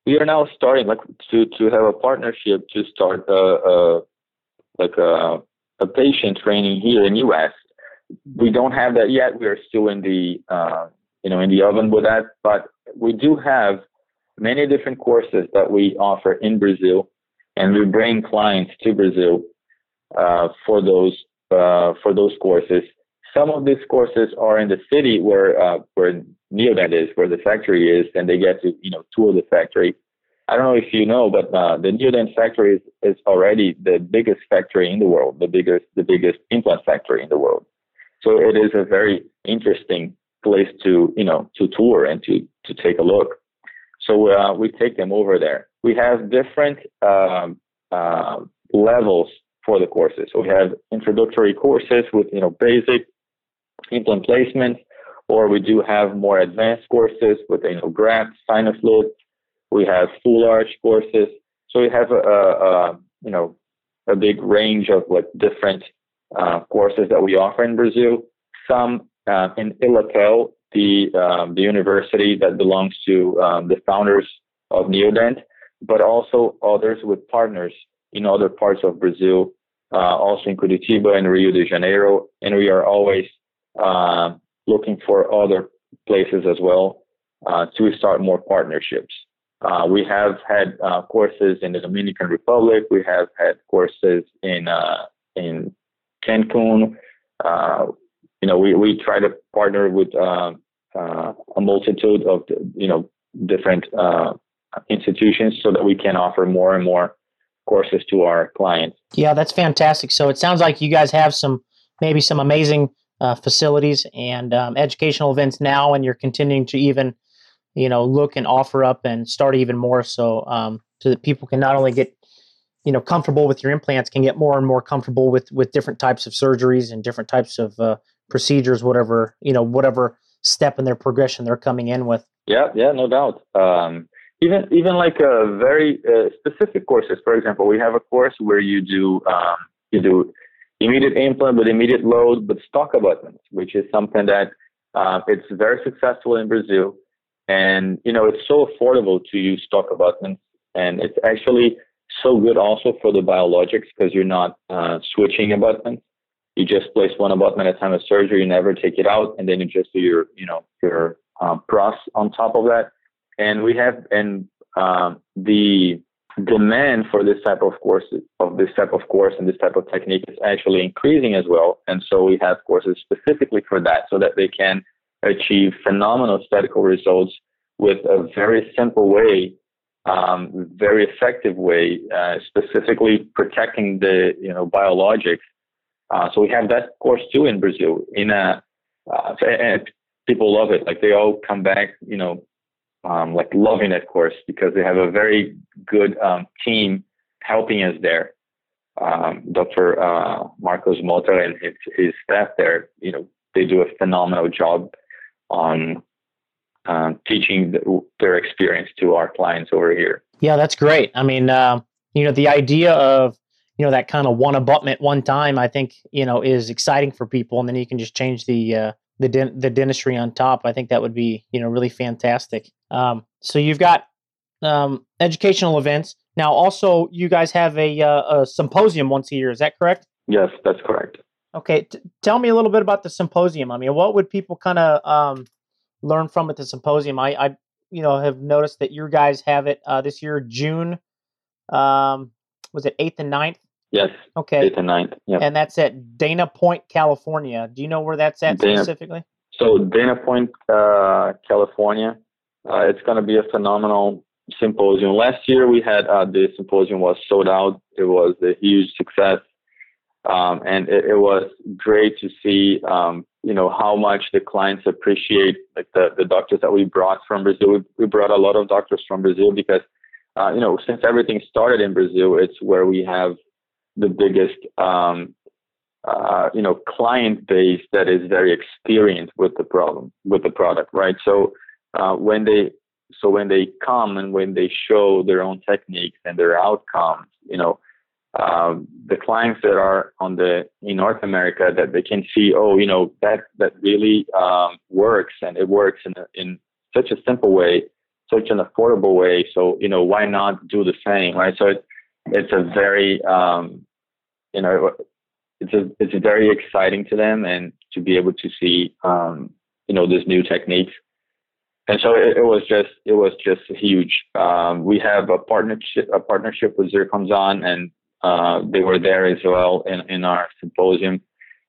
we are now starting to have a partnership to start a patient training here in US. We don't have that yet. We are still in the in the oven with that, but we do have many different courses that we offer in Brazil, and we bring clients to Brazil for those courses. Some of these courses are in the city where Neodent is, where the factory is, and they get to tour the factory. I don't know if you know, but the Neodent factory is already the biggest factory in the world, the biggest implant factory in the world. So it is a very interesting place to tour and to take a look. So we take them over there. We have different levels for the courses. So we have introductory courses with basic implant placement, or we do have more advanced courses with graft, sinus lift. We have full arch courses. So we have a big range of different courses that we offer in Brazil. Some in Ilapel, the university that belongs to the founders of Neodent, but also others with partners in other parts of Brazil, also in Curitiba and Rio de Janeiro. And we are always looking for other places as well to start more partnerships. We have had courses in the Dominican Republic. We have had courses in Cancun. We try to partner with a multitude of different institutions so that we can offer more and more courses to our clients. Yeah, that's fantastic. So it sounds like you guys have maybe some amazing facilities and educational events now, and you're continuing to even look and offer up and start even more so that people can not only get comfortable with your implants, can get more and more comfortable with different types of surgeries and different types of procedures, whatever step in their progression they're coming in with. Yeah, no doubt. Even like very specific courses. For example, we have a course where you do immediate implant with immediate load, but stock abutments, which is something that it's very successful in Brazil. And, it's so affordable to use stock abutments, and it's actually so good also for the biologics because you're not switching abutments. You just place one abutment at time of surgery, you never take it out, and then you just do your pros on top of that. And we have, the demand for this type of course and this type of technique is actually increasing as well. And so we have courses specifically for that so that they can achieve phenomenal aesthetical results with a very simple way, very effective way, specifically protecting the biologics. So we have that course too in Brazil. And people love it. Like they all come back, loving that course because they have a very good team helping us there. Dr. Marcos Mota and his staff there, they do a phenomenal job on teaching their experience to our clients over here. Yeah, that's great. I mean, the idea of, that kind of one abutment one time, I think, is exciting for people. And then you can just change the dentistry on top. I think that would be, really fantastic. So you've got educational events. Now, also, you guys have a symposium once a year. Is that correct? Yes, that's correct. Okay. Tell me a little bit about the symposium. I mean, what would people kind of learn from at the symposium? I have noticed that you guys have it this year, June, was it 8th and 9th? Yes. Okay. 8th and 9th. Yep. And that's at Dana Point, California. Do you know where that's at specifically? So Dana Point, California. It's going to be a phenomenal symposium. Last year we had the symposium was sold out. It was a huge success. And it was great to see how much the clients appreciate like the doctors that we brought from Brazil. We brought a lot of doctors from Brazil because, since everything started in Brazil, it's where we have the biggest, client base that is very experienced with the product, right? So when they come and when they show their own techniques and their outcomes, the clients that are in North America, that they can see, that really works, and it works in such a simple way, such an affordable way. So, why not do the same, right? So it's a very, it's very exciting to them, and to be able to see, these new techniques. And so it was just huge. We have a partnership with Zirconzon, and they were there as well in our symposium.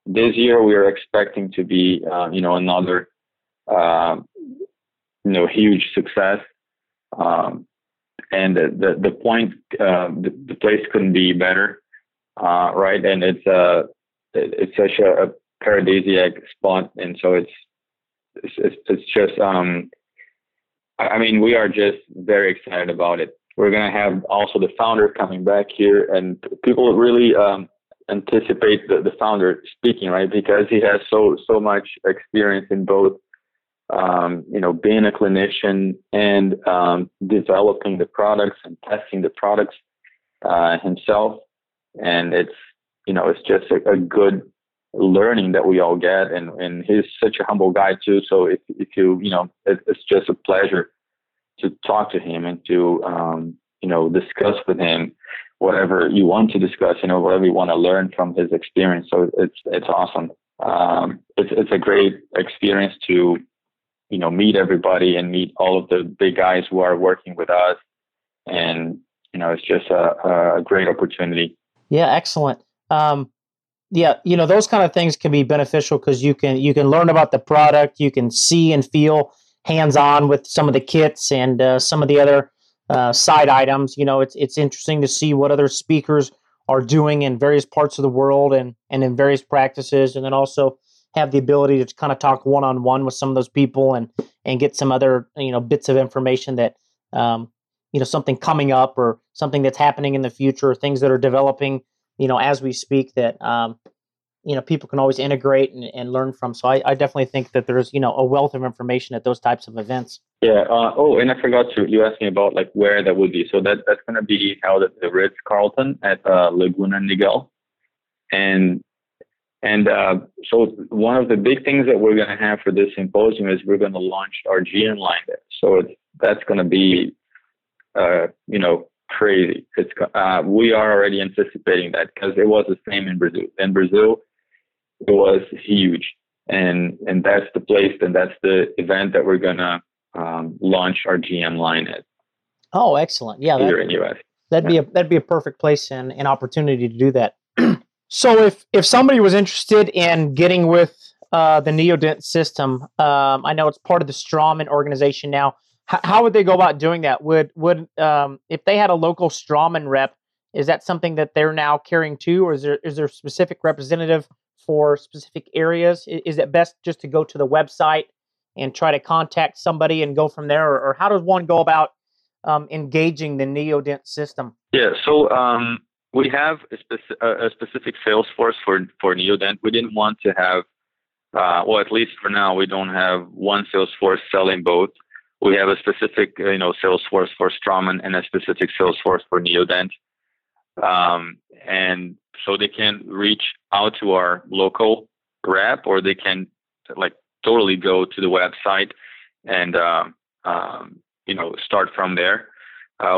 This year we are expecting to be, another, huge success. And the point, the place couldn't be better, right? And it's such a paradisiac spot, and so it's just, we are just very excited about it. We're going to have also the founder coming back here, and people really anticipate the founder speaking, right? Because he has so much experience in both, being a clinician and developing the products and testing the products himself. And it's just a good learning that we all get. And he's such a humble guy too. So if you, it's just a pleasure to talk to him and to, discuss with him whatever you want to discuss, whatever you want to learn from his experience. So it's awesome. It's a great experience to, meet everybody and meet all of the big guys who are working with us. And, it's just a great opportunity. Yeah. Excellent. Those kind of things can be beneficial because you can learn about the product. You can see and feel hands-on with some of the kits and some of the other side items. It's interesting to see what other speakers are doing in various parts of the world and in various practices, and then also have the ability to kind of talk one-on-one with some of those people and get some other bits of information that something coming up or something that's happening in the future, or things that are developing as we speak, that people can always integrate and learn from. So I definitely think that there's a wealth of information at those types of events. Yeah. And I forgot you asked me about like where that would be. So that's going to be held at the Ritz-Carlton at Laguna Niguel. And so one of the big things that we're going to have for this symposium is we're going to launch our GN line there. So that's going to be, crazy. We are already anticipating that because it was the same in Brazil. In Brazil, it was huge, and that's the place, and that's the event that we're going to launch our GM line at. Oh, excellent! Yeah, here in US. That'd be a perfect place and an opportunity to do that. So if somebody was interested in getting with the Neodent system, I know it's part of the Straumann organization now. How would they go about doing that? Would if they had a local Straumann rep, is that something that they're now carrying too, or is there a specific representative for specific areas? Is it best just to go to the website and try to contact somebody and go from there, or how does one go about engaging the Neodent system? Yeah, so we have a specific sales force for Neodent. We didn't want to have, at least for now, we don't have one sales force selling both. We have a specific, sales force for Straumann and a specific sales force for Neodent. And so they can reach out to our local rep, or they can totally go to the website and, start from there.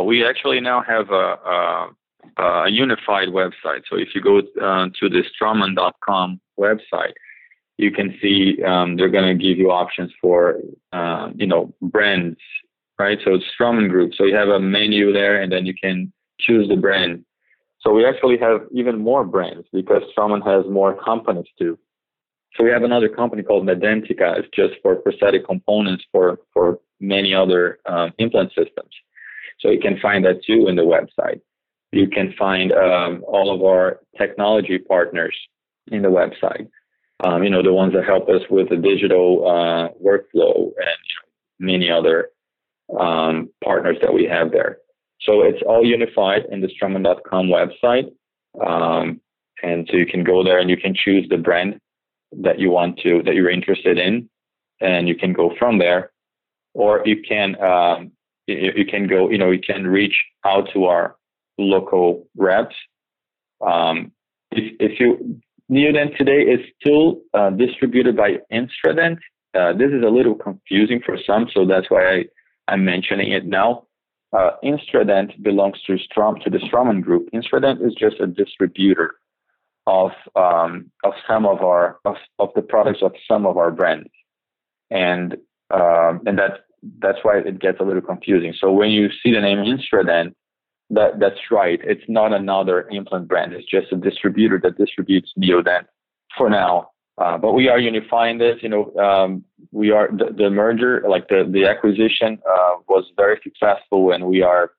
We actually now have a unified website. So if you go to the Straumann.com website, you can see they're going to give you options for, brands, right? So it's Straumann Group. So you have a menu there, and then you can choose the brand. So we actually have even more brands because Straumann has more companies too. So we have another company called Medentica. It's just for prosthetic components for many other implant systems. So you can find that too in the website. You can find all of our technology partners in the website. the ones that help us with the digital workflow and many other partners that we have there. So it's all unified in the Straumann.com website. And so you can go there and you can choose the brand that you're interested in, and you can go from there. Or you can go, you can reach out to our local reps. Neodent today is still distributed by Instradent. This is a little confusing for some, so that's why I'm mentioning it now. Instradent belongs to the Straumann Group. Instradent is just a distributor of some of the products of some of our brands, and that's why it gets a little confusing. So when you see the name Instradent, that's right. It's not another implant brand. It's just a distributor that distributes Neodent for now. But we are unifying this. We are the merger, like the acquisition, was very successful, and we are,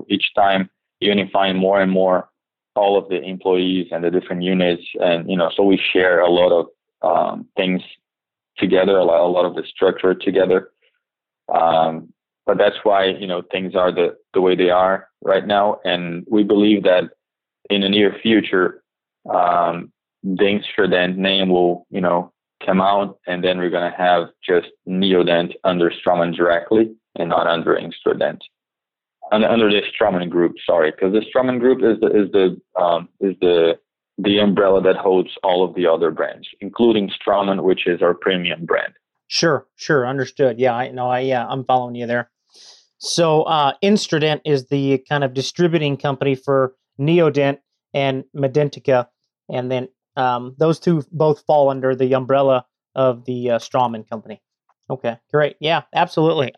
each time unifying more and more all of the employees and the different units, and so we share a lot of things together, a lot of the structure together. But that's why things are the way they are right now, and we believe that in the near future, the Instradent name will come out, and then we're going to have just Neodent under Straumann directly, and not under Instradent, under the Straumann Group. Sorry, because the Straumann Group is the umbrella that holds all of the other brands, including Straumann, which is our premium brand. Sure, understood. Yeah, I'm following you there. So Instradent is the kind of distributing company for Neodent and Medentica, and then those two both fall under the umbrella of the Straumann company. Okay, great. Yeah, absolutely.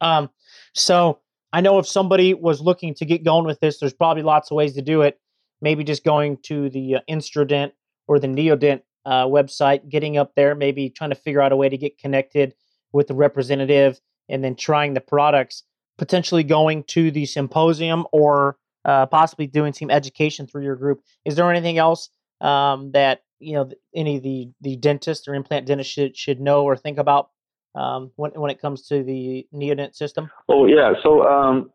So I know if somebody was looking to get going with this, there's probably lots of ways to do it. Maybe just going to the Instradent or the Neodent website, getting up there, maybe trying to figure out a way to get connected with the representative, and then trying the products, potentially going to the symposium, or possibly doing some education through your group. Is there anything else that any of the dentists or implant dentists should know or think about when it comes to the Neodent system? Oh yeah, so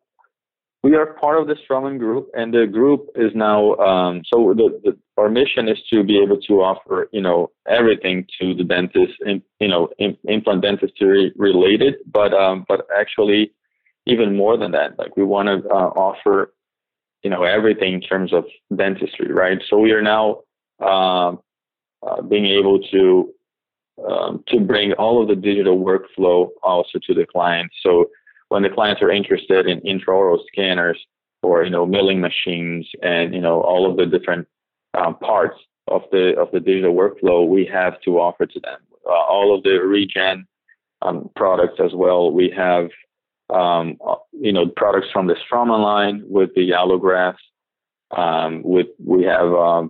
we are part of the Straumann Group, and the group is now our mission is to be able to offer everything to the dentist, implant dentistry related, but actually even more than that. Like, we want to offer everything in terms of dentistry, right? So we are now being able to bring all of the digital workflow also to the clients. So when the clients are interested in intraoral scanners or milling machines and all of the different parts of the digital workflow, we have to offer to them all of the regen products as well. We have products from the Straumann line with the allografts. We have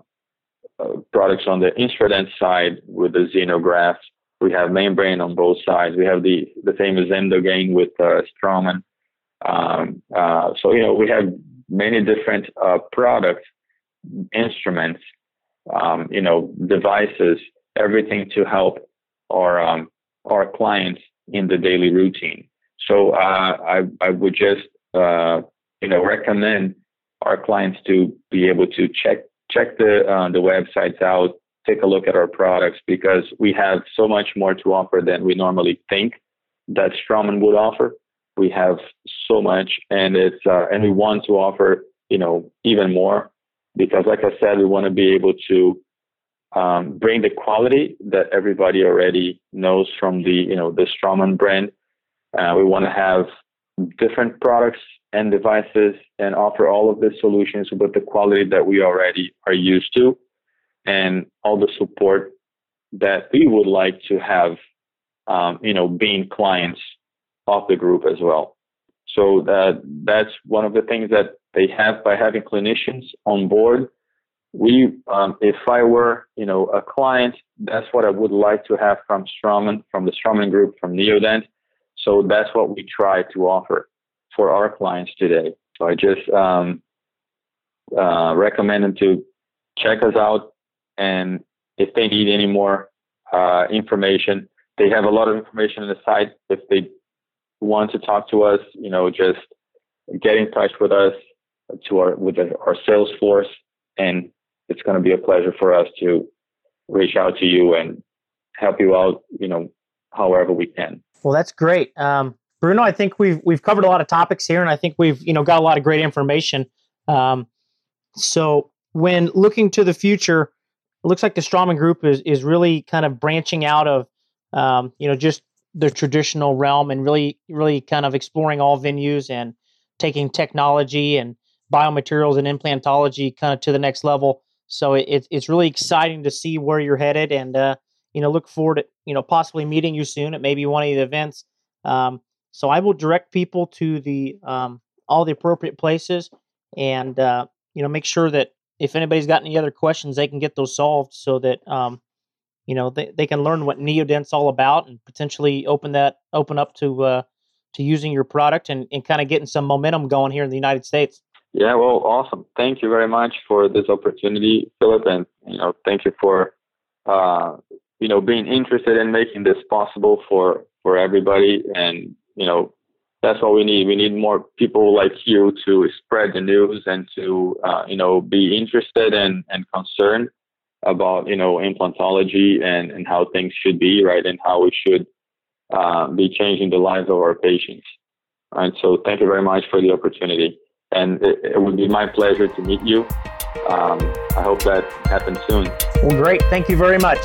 products on the Instradent side with the xenografts. We have membrane on both sides. We have the famous Endogain with Straumann. So we have many different products, instruments, devices, everything to help our clients in the daily routine. So I would just recommend our clients to be able to check the websites out, take a look at our products, because we have so much more to offer than we normally think that Straumann would offer. We have so much, and and we want to offer even more, because, like I said, we want to be able to bring the quality that everybody already knows from the Straumann brand. We want to have different products and devices and offer all of the solutions with the quality that we already are used to, and all the support that we would like to have, being clients of the group as well. So that's one of the things that they have by having clinicians on board. If I were, a client, that's what I would like to have from Straumann, from the Straumann Group, from Neodent. So that's what we try to offer for our clients today. So I just recommend them to check us out, and if they need any more information. They have a lot of information on the site. If they want to talk to us, just get in touch with us with our sales force, and it's going to be a pleasure for us to reach out to you and help you out, however we can. Well, that's great. Bruno, I think we've covered a lot of topics here, and I think we've got a lot of great information. So when looking to the future, it looks like the Straumann Group is really kind of branching out of just the traditional realm and really kind of exploring all venues and taking technology and biomaterials and implantology kind of to the next level. So it's really exciting to see where you're headed, and look forward to possibly meeting you soon at maybe one of the events. So I will direct people to the all the appropriate places, and make sure that if anybody's got any other questions, they can get those solved, so that they can learn what Neodent's all about, and potentially open up to using your product and kind of getting some momentum going here in the United States. Yeah, well, awesome. Thank you very much for this opportunity, Philip, and thank you for being interested in making this possible for everybody. And that's what we need. We need more people like you to spread the news and to be interested and concerned about implantology and how things should be, right, and how we should be changing the lives of our patients. Right. So thank you very much for the opportunity, and it would be my pleasure to meet you. I hope that happens soon. Well, great. Thank you very much.